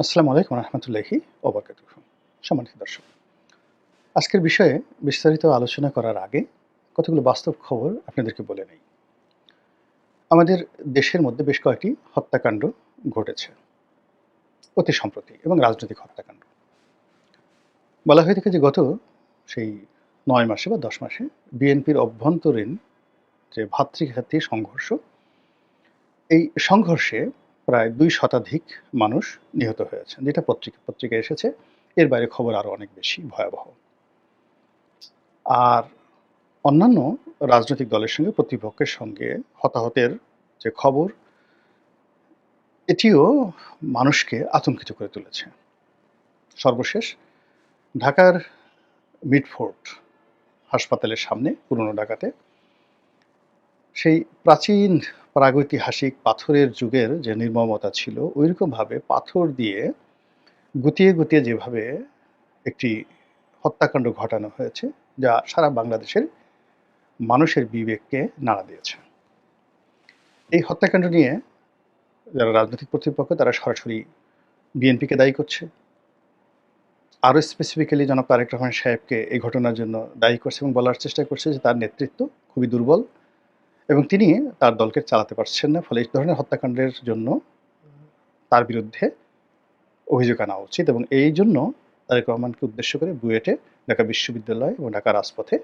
আসসালামু আলাইকুম রহমতুল্লাহি ওবরকাতুহু। সম্মানিত দর্শক, আজকের বিষয়ে বিস্তারিত আলোচনা করার আগে কতগুলো বাস্তব খবর আপনাদেরকে বলে নেই। আমাদের দেশের মধ্যে বেশ কয়েকটি হত্যাকাণ্ড ঘটেছে অতি সম্প্রতি, এবং রাজনৈতিক হত্যাকাণ্ড। বলা হয়ে থাকে যে গত সেই ৯ মাসে বা ১০ মাসে বিএনপির অভ্যন্তরীণ যে ভ্রাতৃঘাতী সংঘর্ষ, এই সংঘর্ষে প্রায় ২ শতাধিক মানুষ নিহত হয়েছেন, যেটা পত্রিকায় এসেছে। এর বাইরে খবর আরও অনেক বেশি ভয়াবহ। আর অন্যান্য রাজনৈতিক দলের সঙ্গে, প্রতিপক্ষের সঙ্গে হতাহতের যে খবর, এটিও মানুষকে আতঙ্কিত করে তুলেছে। সর্বশেষ ঢাকার মিটফোর্ড হাসপাতালের সামনে, পুরনো ঢাকাতে, সেই প্রাচীন প্রাগৈতিহাসিক পাথরের যুগের যে নির্মমতা ছিল, ওইরকমভাবে পাথর দিয়ে গুতিয়ে গুতিয়ে যেভাবে একটি হত্যাকাণ্ড ঘটানো হয়েছে, যা সারা বাংলাদেশের মানুষের বিবেককে নাড়া দিয়েছে। এই হত্যাকাণ্ড নিয়ে যারা রাজনৈতিক কর্তৃপক্ষ, তারা সরাসরি বিএনপিকে দায়ী করছে। আরও স্পেসিফিক্যালি জনাব তারেক রহমান সাহেবকে এই ঘটনার জন্য দায়ী করছে এবং বলার চেষ্টা করছে যে তার নেতৃত্ব খুবই দুর্বল এবং তিনি তার দলকে চালাতে পারছেন না। ফলে এই ধরনের হত্যাকাণ্ডের জন্য তার বিরুদ্ধে অভিযোগ আনা উচিত, এবং এই জন্য তারেক রহমানকে উদ্দেশ্য করে বুয়েটে, ঢাকা বিশ্ববিদ্যালয় এবং ঢাকা রাজপথে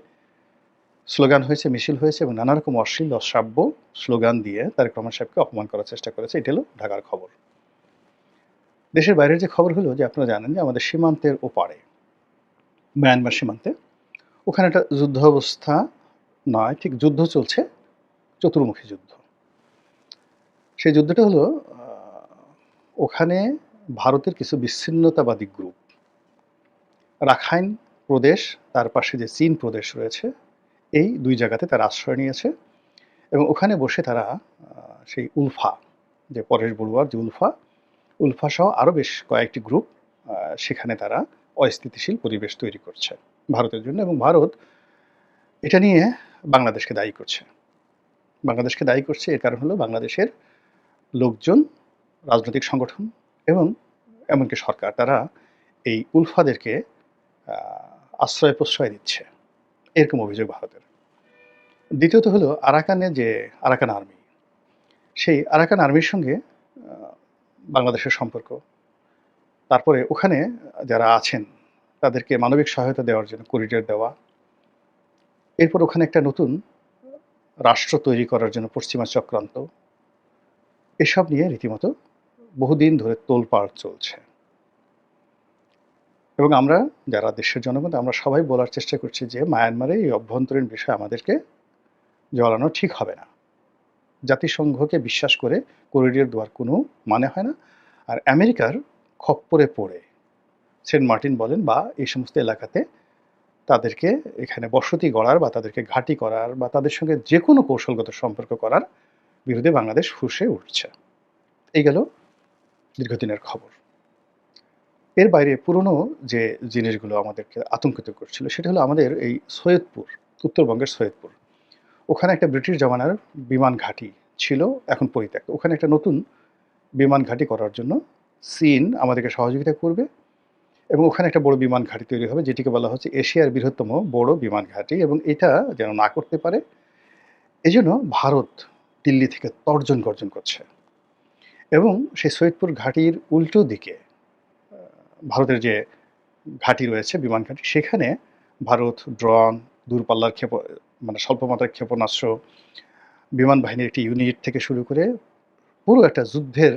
স্লোগান হয়েছে, মিছিল হয়েছে, এবং নানা রকম অশ্লীল অশ্রাব্য স্লোগান দিয়ে তারেক রহমান সাহেবকে অপমান করার চেষ্টা করেছে। এটা হলো ঢাকার খবর। দেশের বাইরের যে খবর হলো যে, আপনারা জানেন যে আমাদের সীমান্তের ওপারে, মায়ানমার সীমান্তে, ওখানে একটা যুদ্ধ অবস্থা নয়, ঠিক যুদ্ধ চলছে, চতুর্মুখী যুদ্ধ। সেই যুদ্ধটা হলো ওখানে ভারতের কিছু বিচ্ছিন্নতাবাদী গ্রুপ, রাখাইন প্রদেশ, তার পাশে যে চীন প্রদেশ রয়েছে, এই ২ জায়গাতে তারা আশ্রয় নিয়েছে এবং ওখানে বসে তারা সেই উলফা, যে পরেশ বড়ুয়ার যে উলফা সহ আরও বেশ কয়েকটি গ্রুপ, সেখানে তারা অস্থিতিশীল পরিবেশ তৈরি করছে ভারতের জন্য, এবং ভারত এটা নিয়ে বাংলাদেশকে দায়ী করছে। বাংলাদেশকে দায়ী করছে এর কারণ হলো বাংলাদেশের লোকজন, রাজনৈতিক সংগঠন এবং এমনকি সরকার, তারা এই উলফাদেরকে আশ্রয় প্রশ্রয় দিচ্ছে, এরকম অভিযোগ ভারতের। দ্বিতীয়ত হলো আরাকানের যে আরাকান আর্মি, সেই আরাকান আর্মির সঙ্গে বাংলাদেশের সম্পর্ক। তারপরে ওখানে যারা আছেন তাদেরকে মানবিক সহায়তা দেওয়ার জন্য করিডোর দেওয়া। এরপর ওখানে একটা নতুন রাষ্ট্র তৈরি করার জন্য পশ্চিমা চক্রান্ত। এসব নিয়ে রীতিমতো বহুদিন ধরে তোলপাড় চলছে, এবং আমরা যারা দেশের জনগণ, আমরা সবাই বলার চেষ্টা করছি যে মায়ানমারে এই অভ্যন্তরীণ বিষয় আমাদেরকে জড়ানো ঠিক হবে না। জাতিসংঘকে বিশ্বাস করে করিডোর দেওয়ার কোনো মানে হয় না। আর আমেরিকার খপ্পরে পড়ে সেন্ট মার্টিন বলেন বা এই সমস্ত এলাকাতে তাদেরকে এখানে বসতি গড়ার বা তাদেরকে ঘাঁটি করার বা তাদের সঙ্গে যে কোনো কৌশলগত সম্পর্ক করার বিরুদ্ধে বাংলাদেশ ফুঁসে উঠছে। এই গেল দীর্ঘদিনের খবর। এর বাইরে পুরনো যে জিনিসগুলো আমাদেরকে আতঙ্কিত করছিল, সেটা হলো আমাদের এই সৈয়দপুর, উত্তরবঙ্গের সৈয়দপুর। ওখানে একটা ব্রিটিশ জমানার বিমান ঘাঁটি ছিল, এখন পরিত্যক্ত। ওখানে একটা নতুন বিমান ঘাঁটি করার জন্য চীন আমাদেরকে সহযোগিতা করবে, এবং ওখানে একটা বড় বিমান ঘাঁটি তৈরি হবে, যেটিকে বলা হচ্ছে এশিয়ার বৃহত্তম বড় বিমান ঘাঁটি, এবং এটা যেন না করতে পারে এজন্য ভারত দিল্লি থেকে তর্জন গর্জন করছে। এবং সেই সৈয়দপুর ঘাঁটির উল্টো দিকে ভারতের যে ঘাঁটি রয়েছে, বিমান ঘাঁটি, সেখানে ভারত ড্রোন, দূরপাল্লার মানে স্বল্পমাত্রার ক্ষেপণাস্ত্র, বিমান বাহিনীর একটি ইউনিট থেকে শুরু করে পুরো একটা যুদ্ধের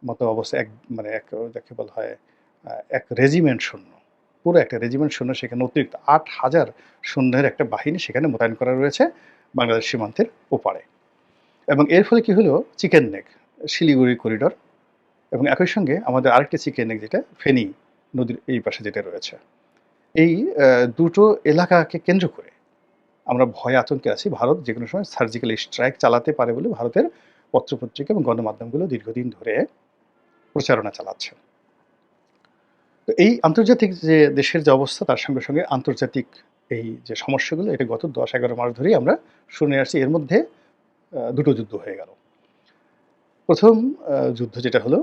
মতো অবস্থা, এক যাকে বলা হয় এক রেজিমেন্ট সৈন্য, পুরো একটা রেজিমেন্ট সৈন্য, সেখানে অতিরিক্ত ৮,০০০ সৈন্যের একটা বাহিনী সেখানে মোতায়েন করা রয়েছে বাংলাদেশ সীমান্তের ওপারে। এবং এর ফলে কি হলো, চিকেন নেক, শিলিগুড়ি করিডোর, এবং একই সঙ্গে আমাদের আরেকটা চিকেন নেক, যেটা ফেনী নদীর এই পাশে যেটা রয়েছে, এই দুটো এলাকাকে কেন্দ্র করে আমরা ভয়ে আতঙ্কে আছি। ভারত যেকোনো সময় সার্জিক্যাল স্ট্রাইক চালাতে পারে বলে ভারতের পত্রপত্রিকা এবং গণমাধ্যমগুলো দীর্ঘদিন ধরে প্রচারণা চালাচ্ছে। তো এই আন্তর্জাতিক যে দেশের যে অবস্থা, তার সঙ্গে সঙ্গে আন্তর্জাতিক এই যে সমস্যাগুলো, এটা গত ১০-১১ মাস ধরেই আমরা শুনে আসছি। এর মধ্যে দুটো যুদ্ধ হয়ে গেল। প্রথম যুদ্ধ যেটা হলো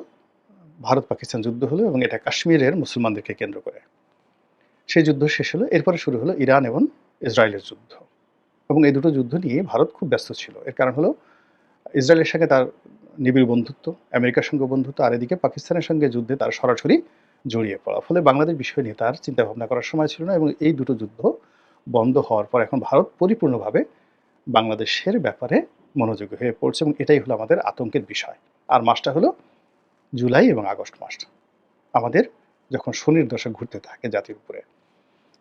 ভারত পাকিস্তান যুদ্ধ হলো এবং এটা কাশ্মীরের মুসলমানদেরকে কেন্দ্র করে। সেই যুদ্ধ শেষ হলো, এরপরে শুরু হলো ইরান এবং ইসরায়েলের যুদ্ধ। এবং এই দুটো যুদ্ধ নিয়ে ভারত খুব ব্যস্ত ছিল। এর কারণ হলো ইসরায়েলের সঙ্গে তার নিবিড় বন্ধুত্ব, আমেরিকার সঙ্গে বন্ধুত্ব, আর এদিকে পাকিস্তানের সঙ্গে যুদ্ধে তার সরাসরি জড়িয়ে পড়া। ফলে বাংলাদেশ বিষয় নিয়ে তার চিন্তাভাবনা করার সময় ছিল না এবং এই দুটো যুদ্ধ বন্ধ হওয়ার পর এখন ভারত পরিপূর্ণভাবে বাংলাদেশের ব্যাপারে মনোযোগী হয়ে পড়ছে এবং এটাই হলো আমাদের আতঙ্কের বিষয়। আর মাসটা হলো জুলাই এবং আগস্ট মাস। আমাদের যখন শনির দশা ঘুরতে থাকে জাতির উপরে।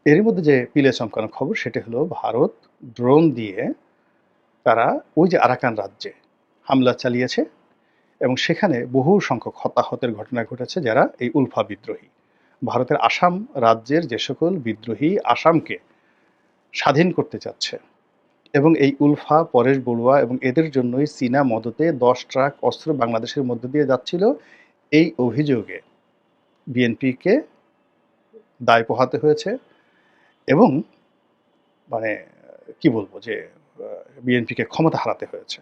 এরই মধ্যে যে পিলে চমকানো খবর সেটা হলো ভারত ড্রোন দিয়ে তারা ওই যে আরাকান রাজ্যে হামলা চালিয়েছে এবং সেখানে বহু সংখ্যক হতাহতের ঘটনা ঘটেছে যারা এই উলফা বিদ্রোহী। ভারতের আসাম রাজ্যের যে সকল বিদ্রোহী আসামকে স্বাধীন করতে চাচ্ছে এবং এই উলফা, পরেশ বড়ুয়া এবং এদের জন্যই চীনা মদতে 10 ট্রাক অস্ত্র বাংলাদেশের মধ্য দিয়ে যাচ্ছিল। এই অভিযোগে বিএনপিকে দায় পোহাতে হয়েছে এবং মানে কি বলবো যে বিএনপিকে ক্ষমতা হারাতে হয়েছে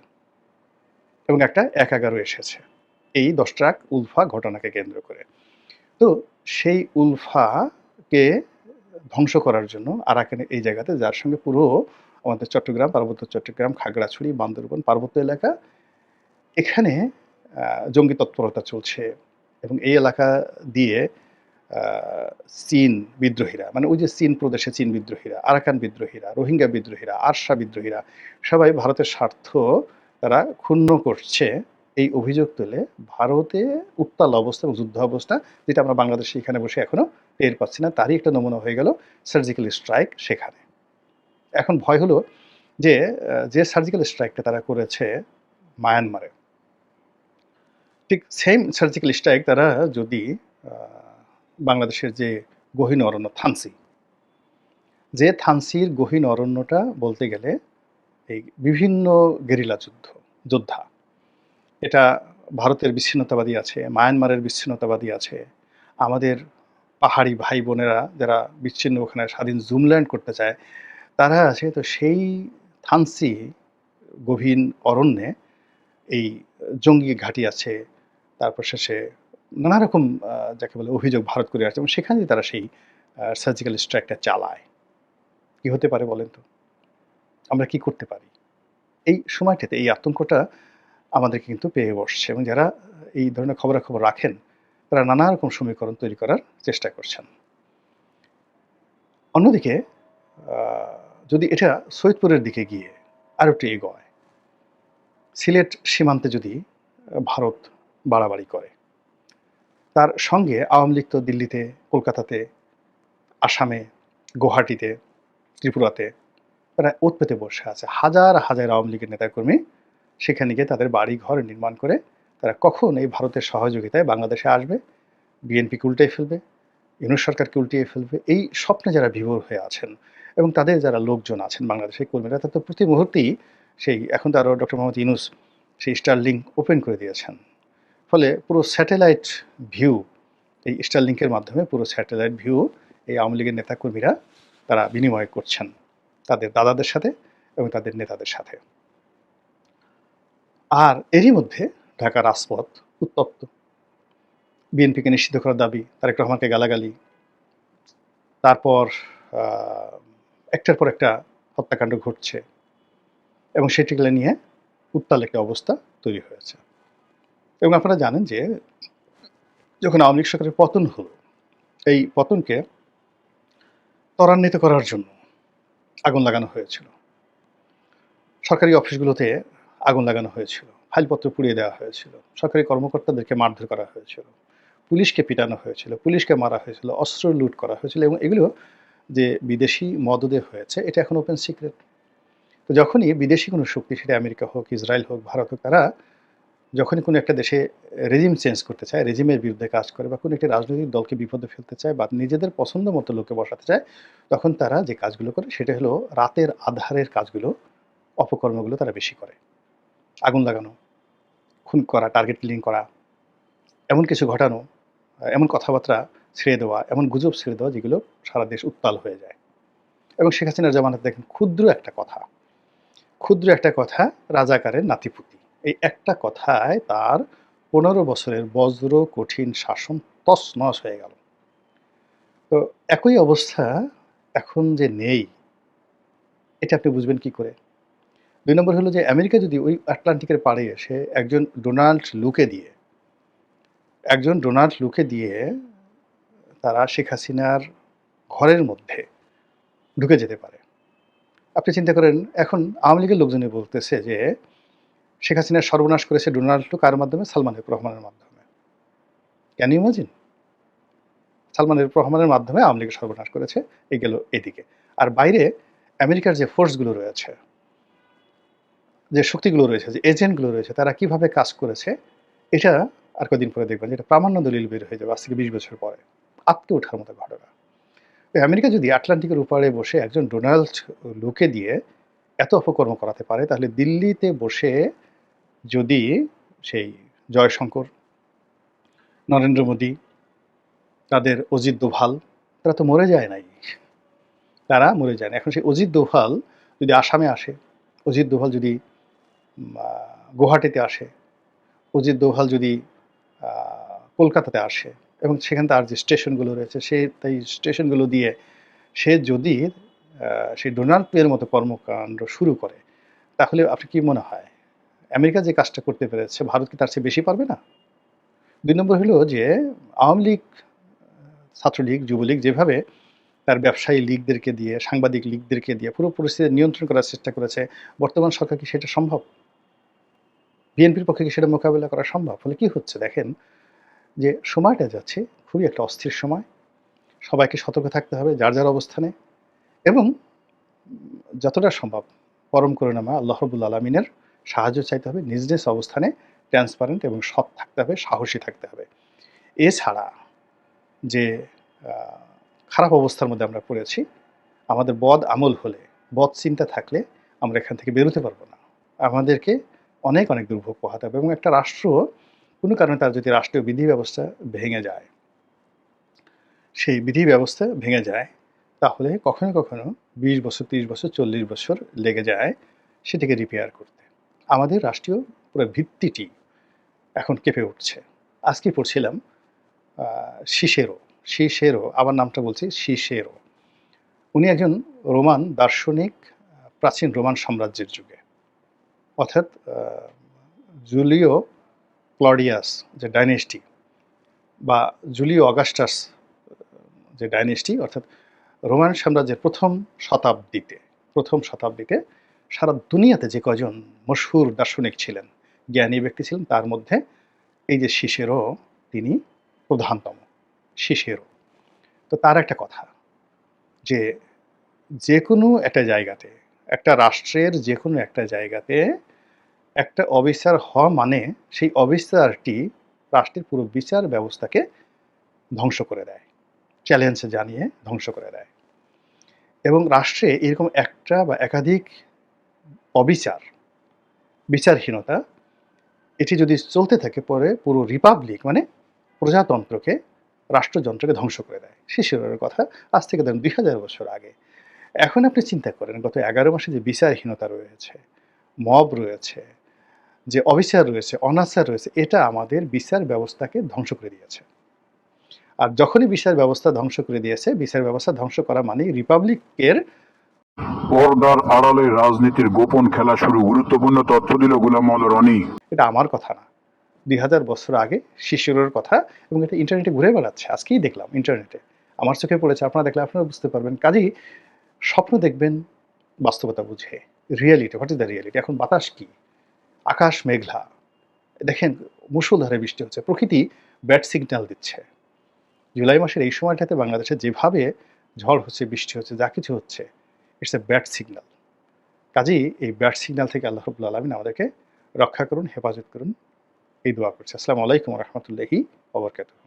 এবং একটা ১/১১ এসেছে এই 10 ট্রাক উলফা ঘটনাকে কেন্দ্র করে। তো সেই উলফাকে ধ্বংস করার জন্য আরাকানে এই জায়গাতে যার সঙ্গে পুরো আমাদের চট্টগ্রাম, পার্বত্য চট্টগ্রাম, খাগড়াছড়ি, বান্দরবান পার্বত্য এলাকা, এখানে জঙ্গি তৎপরতা চলছে এবং এই এলাকা দিয়ে চীন বিদ্রোহীরা, মানে ওই যে চীন প্রদেশে চীন বিদ্রোহীরা, আরাকান বিদ্রোহীরা, রোহিঙ্গা বিদ্রোহীরা, আরসা বিদ্রোহীরা সবাই ভারতের স্বার্থ তারা ক্ষুণ্ণ করছে এই অভিযোগ তুলে ভারতে উত্তাল অবস্থা এবং যুদ্ধ অবস্থা, যেটা আমরা বাংলাদেশে এখানে বসে এখনো টের পাচ্ছি না। তারই একটা নমুনা হয়ে গেল সার্জিক্যাল স্ট্রাইক সেখানে। এখন ভয় হলো যে যে সার্জিক্যাল স্ট্রাইকটা তারা করেছে মায়ানমারে, ঠিক সেম সার্জিক্যাল স্ট্রাইক তারা যদি বাংলাদেশের যে গহীন অরণ্য থানসি, যে থানসির গহীন অরণ্যটা বলতে গেলে এই বিভিন্ন গেরিলা যোদ্ধা, এটা ভারতের বিচ্ছিন্নতাবাদী আছে, মায়ানমারের বিচ্ছিন্নতাবাদী আছে, আমাদের পাহাড়ি ভাই বোনেরা যারা বিচ্ছিন্ন ওখানে স্বাধীন জুমল্যান্ড করতে চায় তারা আছে। তো সেই থানসি গভীর অরণ্যে এই জঙ্গি ঘাঁটি আছে, তারপর শেষে নানা রকম যাকে বলে অভিযোগ ভারত করে আসছে এবং সেখানেই তারা সেই সার্জিক্যাল স্ট্রাইকটা চালায়। কি হতে পারে বলেন তো? আমরা কি করতে পারি? এই সময়টাতে এই আতঙ্কটা আমাদেরকে কিন্তু পেয়ে বসছে এবং যারা এই ধরনের খবরাখবর রাখেন তারা নানা রকম সমীকরণ তৈরি করার চেষ্টা করছেন। অন্যদিকে যদি এটা সৈয়দপুরের দিকে গিয়ে আরও একটু এগোয়, সিলেট সীমান্তে যদি ভারত বাড়াবাড়ি করে, তার সঙ্গে আওয়ামী লীগ তো দিল্লিতে, কলকাতাতে, আসামে, গুয়াহাটিতে, ত্রিপুরাতে তারা ওত পেতে বসে আছে। হাজার হাজার আওয়ামী লীগের নেতাকর্মী সেখানে গিয়ে তাদের বাড়ি ঘর নির্মাণ করে তারা কখন এই ভারতের সহযোগিতায় বাংলাদেশে আসবে, বিএনপিকে উল্টে ফেলবে, ইউনূস সরকারকে উল্টিয়ে ফেলবে, এই স্বপ্নে যারা বিভোর হয়ে আছেন এবং তাদের যারা লোকজন আছেন বাংলাদেশের কর্মীরা, তারা তো প্রতি মুহূর্তেই সেই এখন তো আরও ডক্টর মোহাম্মদ ইউনূস সেই স্টারলিংক ওপেন করে দিয়েছেন। ফলে পুরো স্যাটেলাইট ভিউ, এই স্টারলিংকের মাধ্যমে পুরো স্যাটেলাইট ভিউ এই আওয়ামী লীগের নেতাকর্মীরা তারা বিনিময় করছেন তাদের দাদাদের সাথে এবং তাদের নেতাদের সাথে। আর এরই মধ্যে ঢাকা রাজপথ উত্তপ্ত। বিএনপিকে নিষিদ্ধ করার দাবি, তারেক রহমানকে গালাগালি, তারপর একটার পর একটা হত্যাকাণ্ড ঘটছে এবং সেটিগুলো নিয়ে উত্তাল একটা অবস্থা তৈরি হয়েছে। এবং আপনারা জানেন যে যখন আওয়ামী লীগ সরকারের পতন হলো, এই পতনকে ত্বরান্বিত করার জন্য আগুন লাগানো হয়েছিল, সরকারি অফিসগুলোতে আগুন লাগানো হয়েছিল, ফাইলপত্র পুড়িয়ে দেওয়া হয়েছিল, সরকারি কর্মকর্তাদেরকে মারধর করা হয়েছিল, পুলিশকে পিটানো হয়েছিল, পুলিশকে মারা হয়েছিল, অস্ত্র লুট করা হয়েছিল এবং এগুলো যে বিদেশি মদদে হয়েছে এটা এখন ওপেন সিক্রেট। তো যখনই বিদেশি কোনো শক্তি, সেটা আমেরিকা হোক, ইসরায়েল হোক, ভারত হোক, তারা যখনই কোনো একটা দেশে রেজিম চেঞ্জ করতে চায়, রেজিমের বিরুদ্ধে কাজ করে বা কোনো একটি রাজনৈতিক দলকে বিপদে ফেলতে চায় বা নিজেদের পছন্দ মতো লোককে বসাতে চায়, তখন তারা যে কাজগুলো করে সেটা হলো রাতের আধারের কাজগুলো, অপকর্মগুলো তারা বেশি করে। আগুন লাগানো, খুন করা, টার্গেট কিলিং করা, এমন কিছু ঘটানো, এমন কথাবার্তা ছেড়ে দেওয়া, এমন গুজব ছেড়ে দেওয়া যেগুলো সারা দেশ উত্তাল হয়ে যায়। এবং শেখ হাসিনার জামানাতে দেখেন ক্ষুদ্র একটা কথা রাজাকারের নাতিপুতি, এই একটা কথায় তার 15 বছরের বজ্র কঠিন শাসন তছনছ হয়ে গেল। তো একই অবস্থা এখন যে নেই, এটা আপনি বুঝবেন কি করে? ২ নম্বর হলো যে আমেরিকা যদি ওই আটলান্টিকের পাড়ে এসে একজন ডোনাল্ড লুকে দিয়ে তারা শেখ হাসিনার ঘরের মধ্যে ঢুকে যেতে পারে। আপনি চিন্তা করেন, এখন আওয়ামী লীগের লোকজনই বলতেছে যে শেখ হাসিনার সর্বনাশ করেছে ডোনাল্ড ট্রাম্প কার মাধ্যমে? সালমান এফ রহমানের মাধ্যমে। Can you imagine? Salman F রহমানের মাধ্যমে আওয়ামী লীগের সর্বনাশ করেছে, এই গেল এদিকে। আর বাইরে আমেরিকার যে ফোর্সগুলো রয়েছে, যে শক্তিগুলো রয়েছে, যে এজেন্টগুলো রয়েছে, তারা কিভাবে কাজ করেছে, এটা আর কদিন পরে দেখবেন যে এটা প্রামাণ্য দলিল বের হয়ে যাবে আজ থেকে ২০ বছর পরে। আঁতকে ওঠার মতো ঘটনা। তো আমেরিকা যদি আটলান্টিকের ওপারে বসে একজন ডোনাল্ড লুকে দিয়ে এত অপকর্ম করাতে পারে, তাহলে দিল্লিতে বসে যদি সেই জয়শঙ্কর, নরেন্দ্র মোদী, তাদের অজিত দোভাল, তারা তো মরে যায় নাই। তারা মরে যায় না। এখন সেই অজিত দোভাল যদি আসামে আসে, অজিত দোভাল যদি গুয়াহাটিতে আসে, অজিত দোভাল যদি কলকাতাতে আসে এবং সেখানে তার যে স্টেশনগুলো রয়েছে, সে তাই স্টেশনগুলো দিয়ে সে যদি সেই ডোনাল্ড ট্রাম্পের মতো কর্মকাণ্ড শুরু করে, তাহলে আপনি কি মনে হয় আমেরিকা যে কাজটা করতে পেরেছে, ভারত কি তার চেয়ে বেশি পারবে না? ২ নম্বর হলো যে আওয়ামী লীগ, ছাত্রলীগ, যুবলীগ যেভাবে তার ব্যবসায়ী লীগদেরকে দিয়ে, সাংবাদিক লীগদেরকে দিয়ে পুরো পরিস্থিতি নিয়ন্ত্রণ করার চেষ্টা করেছে, বর্তমান সরকার কি সেটা সম্ভব? বিএনপির পক্ষে কি সেটা মোকাবিলা করা সম্ভব? ফলে কি হচ্ছে দেখেন, যে সময়টা যাচ্ছে খুবই একটা অস্থির সময়। সবাইকে সতর্ক থাকতে হবে যার যার অবস্থানে, এবং যতটা সম্ভব পরম করুণাময় আল্লাহ রাব্বুল আলামিনের সাহায্য চাইতে হবে। নিজ নিজ অবস্থানে ট্রান্সপারেন্ট এবং সৎ থাকতে হবে, সাহসী থাকতে হবে। এছাড়া যে খারাপ অবস্থার মধ্যে আমরা পড়েছি, আমাদের বদ আমল হলে, বদ চিন্তা থাকলে আমরা এখান থেকে বেরোতে পারবো না। আমাদেরকে অনেক অনেক দুর্ভোগ পোহাতে হবে, এবং একটা রাষ্ট্র কোনো কারণে তার যদি রাষ্ট্রীয় বিধি ব্যবস্থা ভেঙে যায়, সেই বিধি ব্যবস্থা ভেঙে যায়, তাহলে কখনো কখনো ২০ বছর, ৩০ বছর, ৪০ বছর লেগে যায় সেটাকে রিপেয়ার করতে। আমাদের রাষ্ট্রীয় পুরো ভিত্তিটি এখন কেঁপে উঠছে। আজকে পড়ছিলাম সিসেরো, আবার নামটা বলছি, সিসেরো। উনি একজন রোমান দার্শনিক, প্রাচীন রোমান সাম্রাজ্যের যুগে, অর্থাৎ জুলিও ক্লডিয়াস যে ডাইনেস্টি, বা জুলিও অগাস্টাস যে ডাইনেস্টি, অর্থাৎ রোমান সাম্রাজ্যের প্রথম শতাব্দীতে সারা দুনিয়াতে যে কজন মশহুর দার্শনিক ছিলেন, জ্ঞানী ব্যক্তি ছিলেন, তার মধ্যে এই যে সিসেরো, তিনি প্রধানতম। সিসেরো, তো তার একটা কথা, যে যে কোনো একটা জায়গাতে, একটা রাষ্ট্রের যে কোনো একটা জায়গাতে একটা অবিচার হওয়া মানে সেই অবিচারটি রাষ্ট্রের পুরো বিচার ব্যবস্থাকে ধ্বংস করে দেয়, চ্যালেঞ্জ জানিয়ে ধ্বংস করে দেয়। এবং রাষ্ট্রে এরকম একটা বা একাধিক বিচারহীনতা, এটি যদি চলতে থাকে, পরে পুরো রিপাবলিক মানে প্রজাতন্ত্রকে, রাষ্ট্রযন্ত্রকে ধ্বংস করে দেয়। সিসেরোর কথা আজ থেকে ধরেন ২০০০ বছর আগে। এখন আপনি চিন্তা করেন, গত ১১ মাসে যে বিচারহীনতা রয়েছে, মব রয়েছে, যে অবিচার রয়েছে, অনাচার রয়েছে, এটা আমাদের বিচার ব্যবস্থাকে ধ্বংস করে দিয়েছে। আর যখনই বিচার ব্যবস্থা ধ্বংস করে দিয়েছে, বিচার ব্যবস্থা ধ্বংস করা মানে রিপাবলিকের পর্দার আড়ালে রাজনীতির গোপন খেলা শুরু, গুরুত্বপূর্ণ তথ্য দিল গোলাম মাওলা রনি। এটা আমার কথা না, ২০০০ বছর আগে শিশুরের কথা, এবং এটা ইন্টারনেটে ঘুরে বেড়াচ্ছে। আজকেই দেখলাম ইন্টারনেটে, আমার চোখে পড়েছে, আপনারা দেখলে আপনারা বুঝতে পারবেন। কাজেই স্বপ্ন দেখবেন বাস্তবতা বুঝে। Reality, what is the reality? এখন বাতাস কি? আকাশ মেঘলা, দেখেন মুষলধারে বৃষ্টি হচ্ছে, প্রকৃতি ব্যাড সিগন্যাল দিচ্ছে। জুলাই মাসের এই সময়টাতে বাংলাদেশে যেভাবে ঝড় হচ্ছে, বৃষ্টি হচ্ছে, যা কিছু হচ্ছে, ইটস এ ব্যাড সিগন্যাল। কাজেই এই ব্যাড সিগন্যাল থেকে আল্লাহ রাব্বুল আলামিন আমাদেরকে রক্ষা করুন, হেফাজত করুন, এই দোয়া করছি। আসসালামু আলাইকুম ওয়া রাহমাতুল্লাহি ওয়া বারাকাতুহু।